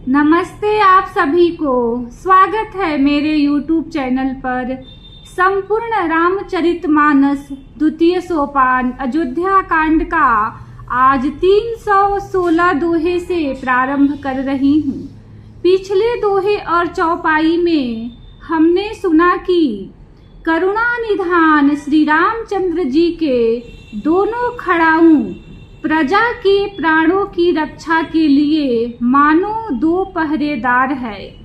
नमस्ते आप सभी को। स्वागत है मेरे YouTube चैनल पर। संपूर्ण रामचरितमानस द्वितीय सोपान अयोध्या कांड का आज 316 दोहे से प्रारंभ कर रही हूँ। पिछले दोहे और चौपाई में हमने सुना कि करुणा निधान श्री रामचंद्र जी के दोनों खड़ाऊ प्रजा के प्राणों की रक्षा के लिए मानो दो पहरेदार है।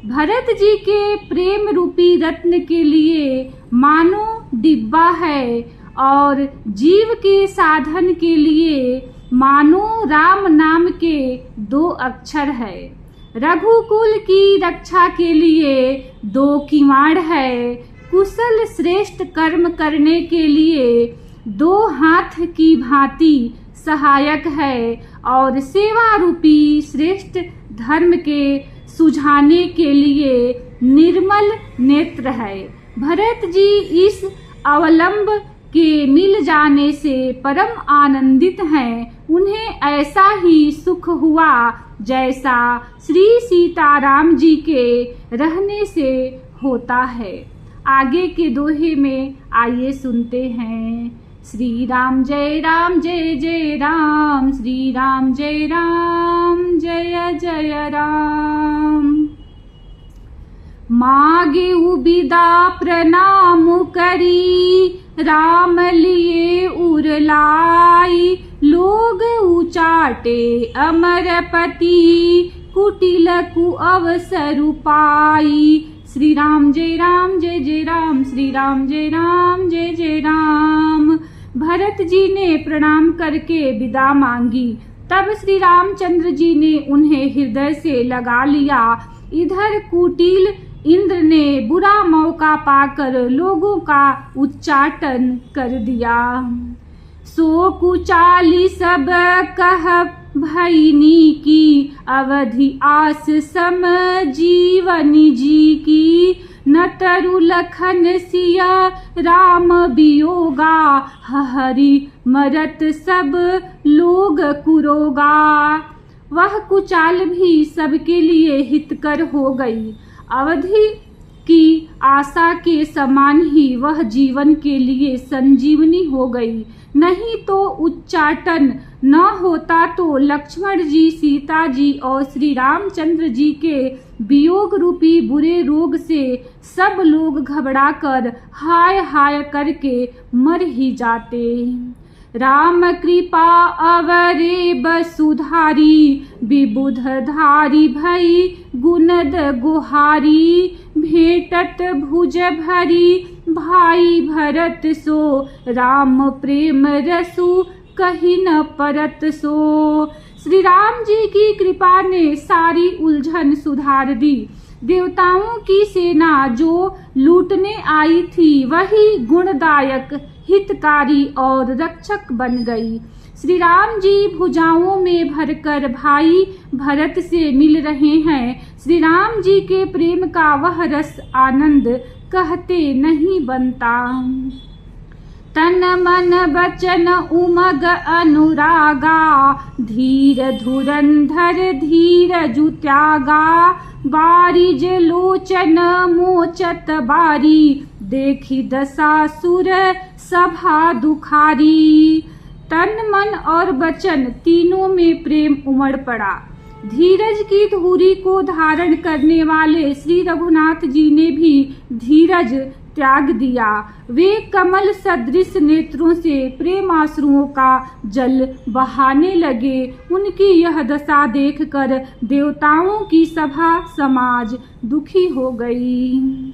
भरत जी के प्रेम रूपी रत्न के लिए मानो डिब्बा है और जीव के साधन के लिए मानो राम नाम के दो अक्षर है। रघुकुल की रक्षा के लिए दो किवाड़ है। कुशल श्रेष्ठ कर्म करने के लिए दो हाथ की भांति सहायक है और सेवा रूपी श्रेष्ठ धर्म के सुझाने के लिए निर्मल नेत्र है। भरत जी इस अवलंब के मिल जाने से परम आनंदित हैं। उन्हें ऐसा ही सुख हुआ जैसा श्री सीताराम जी के रहने से होता है। आगे के दोहे में आइए सुनते हैं। श्री राम जय जय राम, श्री राम जय जय राम। मागे उबिदा प्रणाम करी, राम लिए उरलाई। लोग उचाटे अमरपति, कुटिल कु अवसर पाई। श्री राम जय राम, श्री राम जय राम। भरत जी ने प्रणाम करके विदा मांगी। तब श्री रामचंद्र जी ने उन्हें हृदय से लगा लिया। इधर कुटिल इंद्र ने बुरा मौका पाकर लोगों का उच्चाटन कर दिया। सो कुचाली सब कह भैनी की, अवधि आस सम जीवनी जी की। न तरु लखन सिया राम वियोगा, हरि मरत सब लोग कुरोगा। वह कुचाल भी सबके लिए हितकर हो गई। अवधि की आशा के समान ही वह जीवन के लिए संजीवनी हो गई। नहीं तो उच्चाटन न होता तो लक्ष्मण जी, सीता जी और श्री रामचंद्र जी के वियोग रूपी बुरे रोग से सब लोग घबराकर हाय हाय करके मर ही जाते। राम कृपा अवरे बसुधारी, विबुध धारी भई गुणद गुहारी। भेटत भुज भरी भाई भरत सो, राम प्रेम रसु कहीं न परत सो। श्री राम जी की कृपा ने सारी उलझन सुधार दी। देवताओं की सेना जो लूटने आई थी वही गुणदायक, हितकारी और रक्षक बन गई। श्री राम जी भुजाओं में भरकर भाई भरत से मिल रहे हैं। श्री राम जी के प्रेम का वह रस आनंद कहते नहीं बनता। तन मन बचन उमग अनुरागा, धीर धुरंधर धीरजु त्यागा। बारिज लोचन मोचत बारी, देखी दशासुर सभा दुखारी। तन मन और वचन तीनों में प्रेम उमड़ पड़ा। धीरज की धुरी को धारण करने वाले श्री रघुनाथ जी ने भी धीरज त्याग दिया। वे कमल सदृश नेत्रों से प्रेमाश्रुओं का जल बहाने लगे। उनकी यह दशा देखकर देवताओं की सभा समाज दुखी हो गई।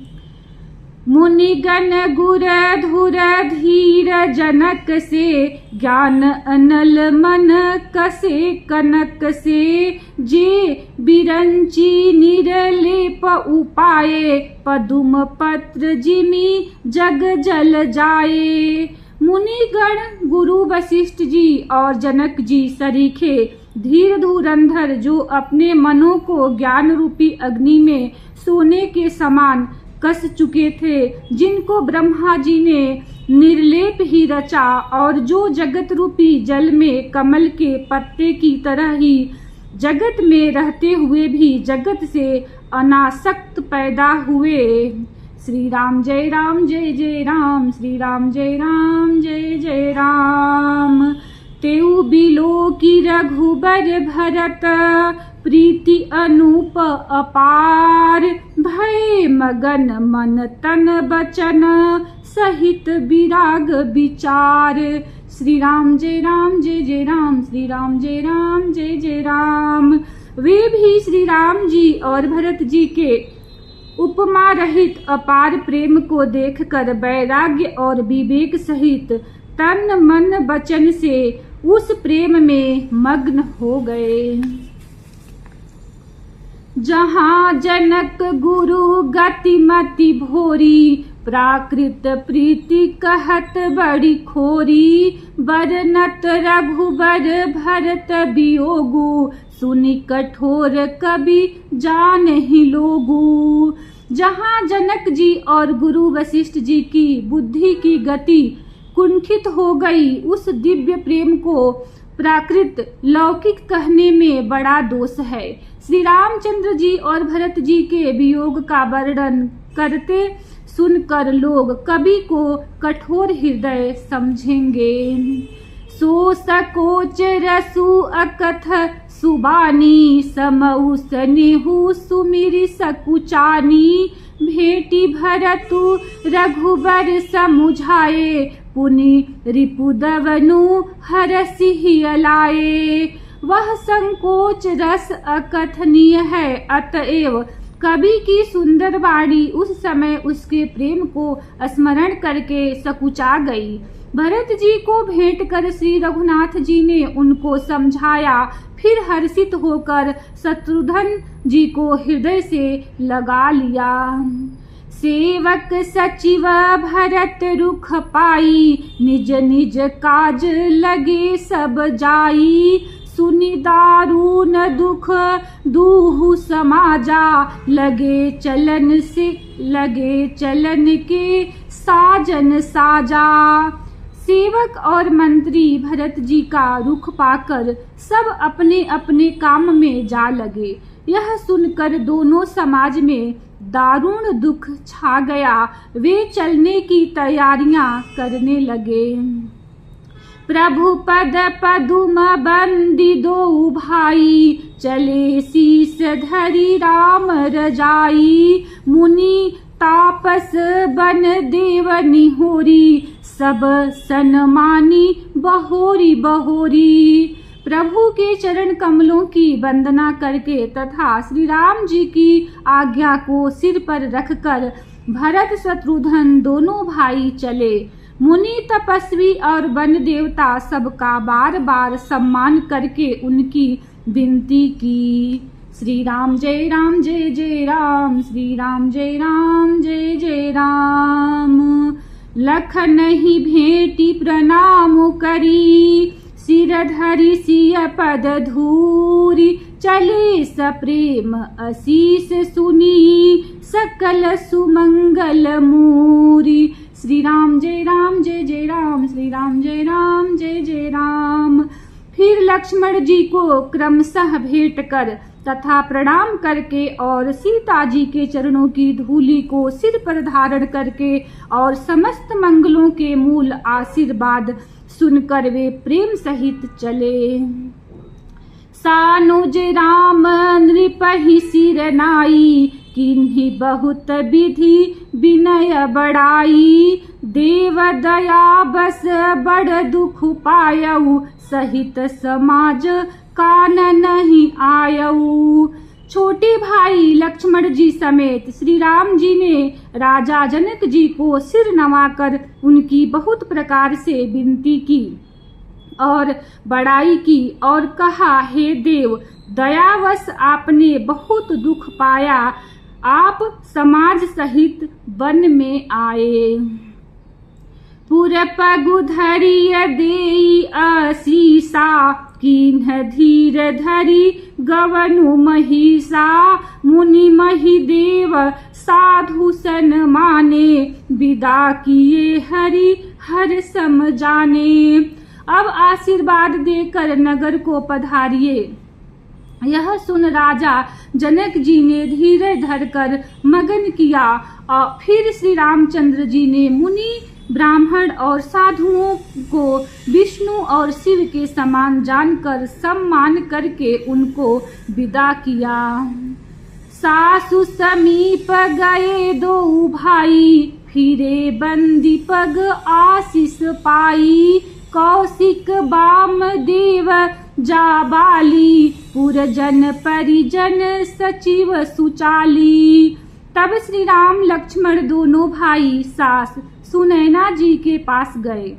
मुनिगण गुर धुर धीर जनक से, ज्ञान अनल मन कसे कनक से। जे बिरंची निरलेप उपाये, पदुम पत्र जिमि जग जल जाए। मुनिगण गुरु वशिष्ठ जी और जनक जी सरीखे धीर धुरंधर जो अपने मनों को ज्ञान रूपी अग्नि में सोने के समान कस चुके थे, जिनको ब्रह्मा जी ने निर्लेप ही रचा और जो जगत रूपी जल में कमल के पत्ते की तरह ही जगत में रहते हुए भी जगत से अनासक्त पैदा हुए। श्री राम जय राम जय जय राम, श्री राम जय राम जय जय राम। तेउ बिलो की रघुबर भरत, प्रीति अनूप अपार। भय मगन मन तन बचन, सहित विराग विचार। श्री राम जय राम जय जय राम, श्री राम जय राम जय जय राम। वे भी श्री राम जी और भरत जी के उपमा रहित अपार प्रेम को देखकर वैराग्य और विवेक सहित तन मन वचन से उस प्रेम में मग्न हो गए। जहाँ जनक गुरु गतिमति भोरी, प्राकृत प्रीति कहत बड़ी खोरी। बरनत रघुबर भरत वियोगु, सुनि कठोर कवि जानहि लोगु। जहाँ जनक जी और गुरु वशिष्ठ जी की बुद्धि की गति कुंठित हो गई, उस दिव्य प्रेम को प्राकृत लौकिक कहने में बड़ा दोष है। श्री रामचंद्र जी और भरत जी के वियोग का वर्णन करते सुनकर लोग कवि को कठोर हृदय समझेंगे। सो सकोच रसु अकथ सुबानी, समऊ स्नेहु सुमिरि सकुचानी। भेटी भरतु रघुबर समुझाए, पुनि रिपुदवनु हरसि अलाए। वह संकोच रस अकथनीय है, अतएव कवि की सुंदर वाणी उस समय उसके प्रेम को स्मरण करके सकुचा गई। भरत जी को भेंट कर श्री रघुनाथ जी ने उनको समझाया, फिर हर्षित होकर शत्रुघ्न जी को हृदय से लगा लिया। सेवक सचिव भरत रुख पाई, निज निज काज लगे सब जाई। सुनि दारुण दुख दूहु समाजा, लगे चलन के साजन साजा। सेवक और मंत्री भरत जी का रुख पाकर सब अपने अपने काम में जा लगे। यह सुनकर दोनों समाज में दारुण दुख छा गया। वे चलने की तैयारियां करने लगे। प्रभु पद पदुम बंदी दो भाई, चले शीस धरि राम रजाई। मुनि तापस बन देव निहोरी, सब सन्मानी बहोरी बहोरी। प्रभु के चरण कमलों की वंदना करके तथा श्री राम जी की आज्ञा को सिर पर रखकर भरत शत्रुघ्न दोनों भाई चले। मुनि तपस्वी और वन देवता सबका बार बार सम्मान करके उनकी विनती की। श्री राम जय राम जय जय राम, श्री राम जय राम जय जय राम। लखन ही भेटी प्रणाम करी, सिर धरि सिय पद धूरी। चले सप्रेम आशीष सुनी, सकल सुमंगल मूरी। श्री राम जय राम जय जय राम, श्री राम जय राम जय जय राम। फिर लक्ष्मण जी को क्रमशः भेंट कर तथा प्रणाम करके और सीता जी के चरणों की धूलि को सिर पर धारण करके और समस्त मंगलों के मूल आशीर्वाद सुनकर वे प्रेम सहित चले। सानुज राम नृपहि सिर नाई, किन्हि बहुत विधि विनय बड़ाई। देव दया बस बड़ दुख पायऊ, सहित समाज कान नहीं आयऊ। छोटे भाई लक्ष्मण जी समेत श्री राम जी ने राजा जनक जी को सिर नवाकर उनकी बहुत प्रकार से विनती की और बड़ाई की और कहा, हे देव, दयावश आपने बहुत दुख पाया, आप समाज सहित वन में आए। पुरपगु धरिय देई आशीषा, किन्ह धीर धरि गवनु महिषा। मुनि महि देव साधु सन माने, विदा किए हरि हर सम जाने। अब आशीर्वाद देकर नगर को पधारिए। यह सुन राजा जनक जी ने धीरे धरकर मगन किया और फिर श्री रामचंद्र जी ने मुनि ब्राह्मण और साधुओं को विष्णु और शिव के समान जानकर सम्मान करके उनको विदा किया। सासु समीप गए दो भाई, फिरे बंदी पग आशीष पाई। कौशिक बाम देव जाबाली, पुरजन परिजन सचिव सुचाली। तब श्री राम लक्ष्मण दोनों भाई सास सुनैना जी के पास गए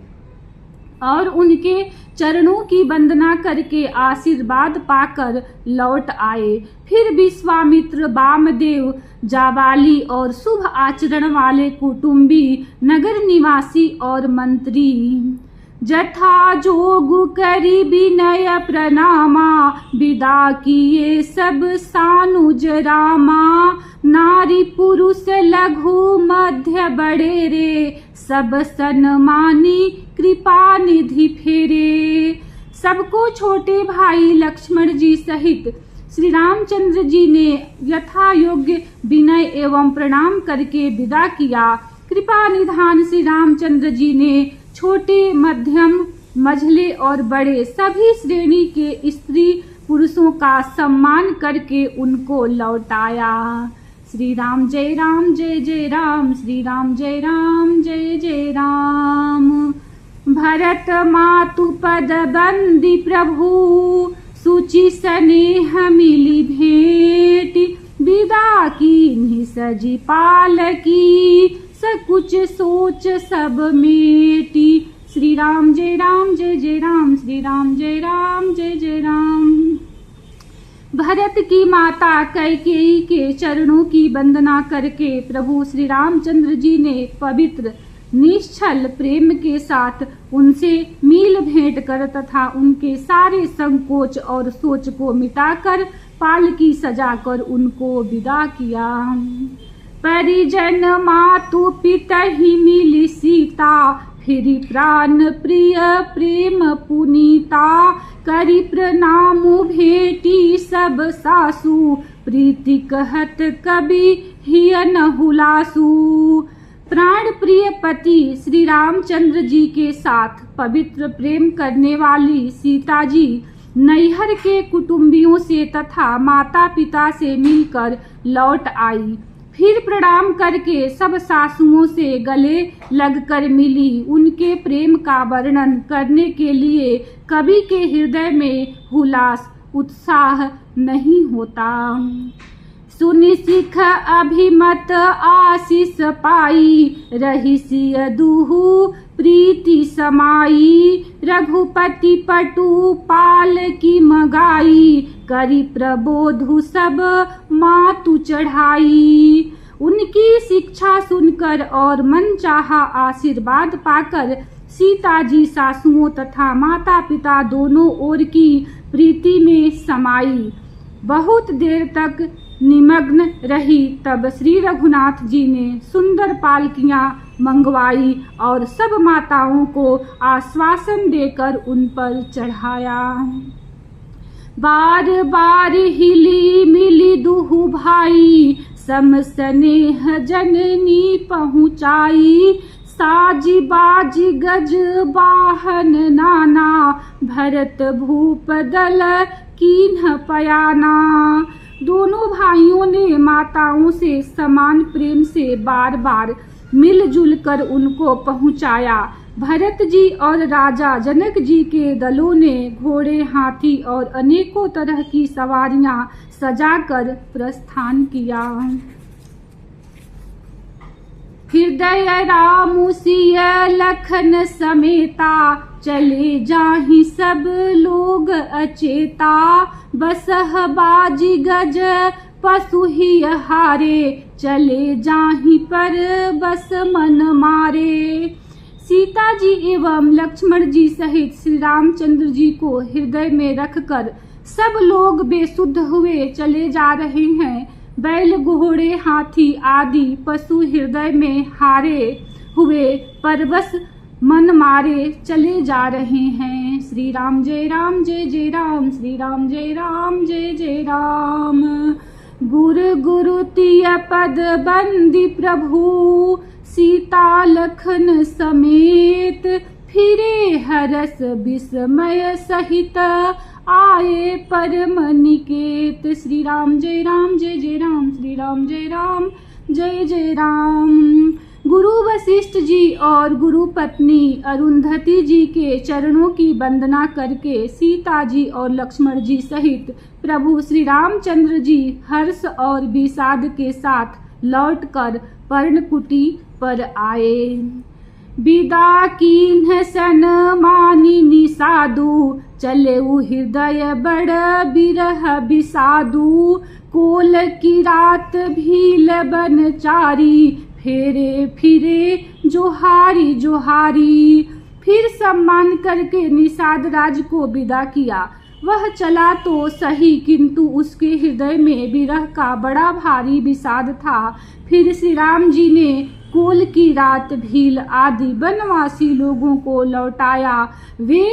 और उनके चरणों की वंदना करके आशीर्वाद पाकर लौट आए। फिर विश्वामित्र, वामदेव, जाबाली और शुभ आचरण वाले कुटुंबी, नगर निवासी और मंत्री जथा जोगु करी विनय प्रणामा। विदा किए सब सानुज रामा। नारी पुरुष लघु मध्य बड़े रे, सब सन्मानी कृपा निधि फेरे। सबको छोटे भाई लक्ष्मण जी सहित श्री रामचंद्र जी ने यथा योग्य विनय एवं प्रणाम करके विदा किया। कृपा निधान श्री रामचंद्र जी ने छोटे, मध्यम, मझले और बड़े सभी श्रेणी के स्त्री पुरुषों का सम्मान करके उनको लौटाया। श्री राम जय राम जय जय राम, श्री राम जय राम जय जय राम। भरत मातु पद बंदी प्रभु, सुचि स्नेह मिली भेंट। विदा की सजी पालकी, सकुच सोच सब मेटी। श्री राम जय जय राम, श्री राम जय जय राम। भरत की माता कैकेयी के चरणों की वंदना करके प्रभु श्री रामचंद्र जी ने पवित्र निश्चल प्रेम के साथ उनसे मील भेंट कर तथा उनके सारे संकोच और सोच को मिटाकर पालकी सजाकर उनको विदा किया। परिजन मातु पिता ही मिली सीता, फिरी प्राण प्रिय प्रेम पुनीता। करी प्रणाम भेटी सब सासु, प्रीति कहत कवि हिय न हुलासु। प्राण प्रिय पति श्री रामचंद्र जी के साथ पवित्र प्रेम करने वाली सीता जी नैहर के कुटुंबियों से तथा माता पिता से मिलकर लौट आई। फिर प्रणाम करके सब सासुओं से गले लगकर मिली। उनके प्रेम का वर्णन करने के लिए कवि के हृदय में हुलास उत्साह नहीं होता। सुनि सिख अभिमत आशीष पाई, रही सिय दुहु प्रीति समाई। रघुपति पटु पाल की मगाई, करी प्रबोधु सब मातु चढ़ाई। उनकी शिक्षा सुनकर और मन चाहा आशीर्वाद पाकर सीता जी सासुओं तथा माता पिता दोनों ओर की प्रीति में समाई। बहुत देर तक निमग्न रही, तब श्री रघुनाथ जी ने सुंदर पालकियां मंगवाई और सब माताओं को आश्वासन देकर उन पर चढ़ाया। बार बार हिली मिली दुहु भाई, सम स्नेह जननी पहुँचाई। साजी बाजी गज वाहन नाना, भरत भूप दल कीन्ह पयाना। दोनों भाइयों ने माताओं से समान प्रेम से बार बार मिलजुल कर उनको पहुंचाया। भरत जी और राजा जनक जी के दलों ने घोड़े, हाथी और अनेकों तरह की सवारियां सजाकर प्रस्थान किया। हृदय रामु सिय लखन समेता, चले जाहि सब लोग अचेता। बसह बाजी गज पशु ही हारे, चले जाहि पर बस मन मारे। सीता जी एवं लक्ष्मण जी सहित श्री रामचंद्र जी को हृदय में रखकर सब लोग बेसुध हुए चले जा रहे हैं। बैल, घोड़े, हाथी आदि पशु हृदय में हारे हुए परवश मन मारे चले जा रहे हैं। श्री राम जय जय राम, श्री राम जय जय राम। गुरु गुरु तिय पद बंदी प्रभु, सीता लखन समेत, फिरे हरस विस्मय सहित, आए परम निकेत। श्री राम जय जय राम, श्री राम जय जय राम। गुरु वशिष्ठ जी और गुरु पत्नी अरुंधति जी के चरणों की वंदना करके सीता जी और लक्ष्मण जी सहित प्रभु श्री रामचंद्र जी हर्ष और विषाद के साथ लौटकर पर्णकुटी पर आए। विदा कीन्ह सन मानिनी साधु, चले हृदय बड़ बिरह विषादु। कोल की रात भील बनचारी, फेरे फिरे जोहारी जोहारी। फिर सम्मान करके निषाद राज को विदा किया। वह चला तो सही, किंतु उसके हृदय में विरह का बड़ा भारी विषाद था। फिर श्री राम जी ने कोल की रात भील आदि वनवासी लोगों को लौटाया। वे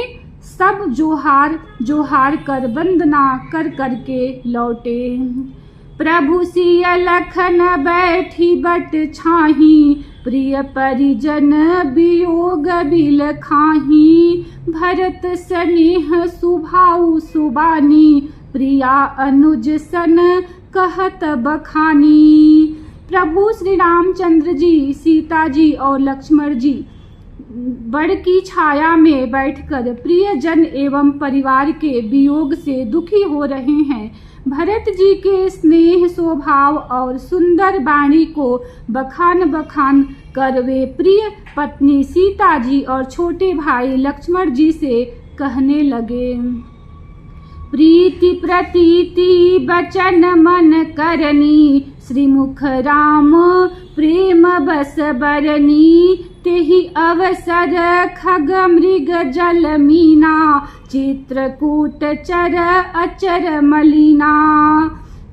सब जोहार जोहार कर वंदना कर करके लौटे। प्रभु सिय लखन बैठी बट छाही, प्रिय परिजन वियोग बिल खाही। भरत स्नेह सुभाऊ सुबानी, प्रिया अनुज सन कहत बखानी। प्रभु श्री रामचंद्र जी, सीता जी और लक्ष्मण जी बड़ की छाया में बैठकर प्रियजन एवं परिवार के वियोग से दुखी हो रहे हैं। भरत जी के स्नेह स्वभाव और सुंदर वाणी को बखान कर वे प्रिय पत्नी सीता जी और छोटे भाई लक्ष्मण जी से कहने लगे। प्रीति प्रतीति बचन मन करनी, श्रीमुख राम प्रेम बस बरनी। तेहि अवसर खग मृग जल मीना, चित्रकूट चर अचर मलिना।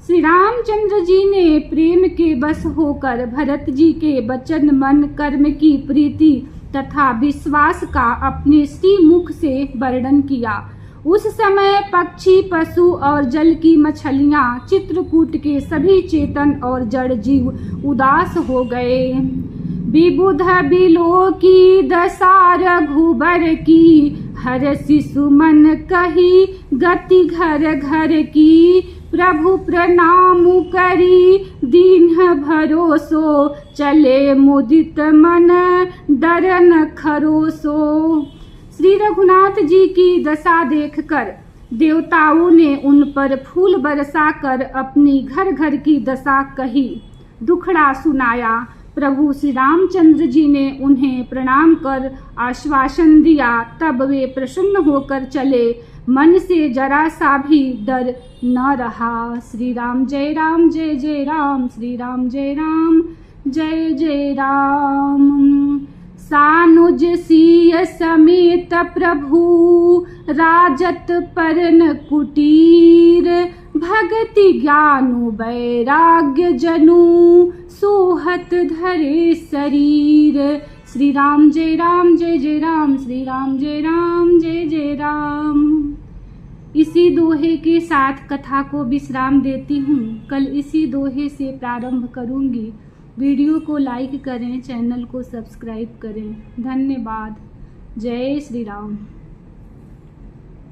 श्री रामचंद्र जी ने प्रेम के बस होकर भरत जी के वचन मन कर्म की प्रीति तथा विश्वास का अपने श्री मुख से वर्णन किया। उस समय पक्षी पशु और जल की मछलियां, चित्रकूट के सभी चेतन और जड़ जीव उदास हो गए। विबुध बिलो की दशा रघुबर की, हर शिशु मन कही गति घर घर की। प्रभु प्रणाम करी दीन्ह भरोसो, चले मुदित मन डरन खरोसो। श्री रघुनाथ जी की दशा देखकर देवताओं ने उन पर फूल बरसाकर अपनी घर घर की दशा कही, दुखड़ा सुनाया। प्रभु श्री रामचंद्र जी ने उन्हें प्रणाम कर आश्वासन दिया। तब वे प्रसन्न होकर चले, मन से जरा सा भी डर न रहा। श्री राम जय जय राम, श्री राम जय जय राम। सानुज सिय समेत प्रभु, राजत परन कुटीर। भक्ति ज्ञानु वैराग्य जनु, सोहत धरे शरीर। श्री राम जय जय राम, श्री राम जय जय राम। इसी दोहे के साथ कथा को विश्राम देती हूँ। कल इसी दोहे से प्रारंभ करूँगी। वीडियो को लाइक करें, चैनल को सब्सक्राइब करें। धन्यवाद। जय श्री राम।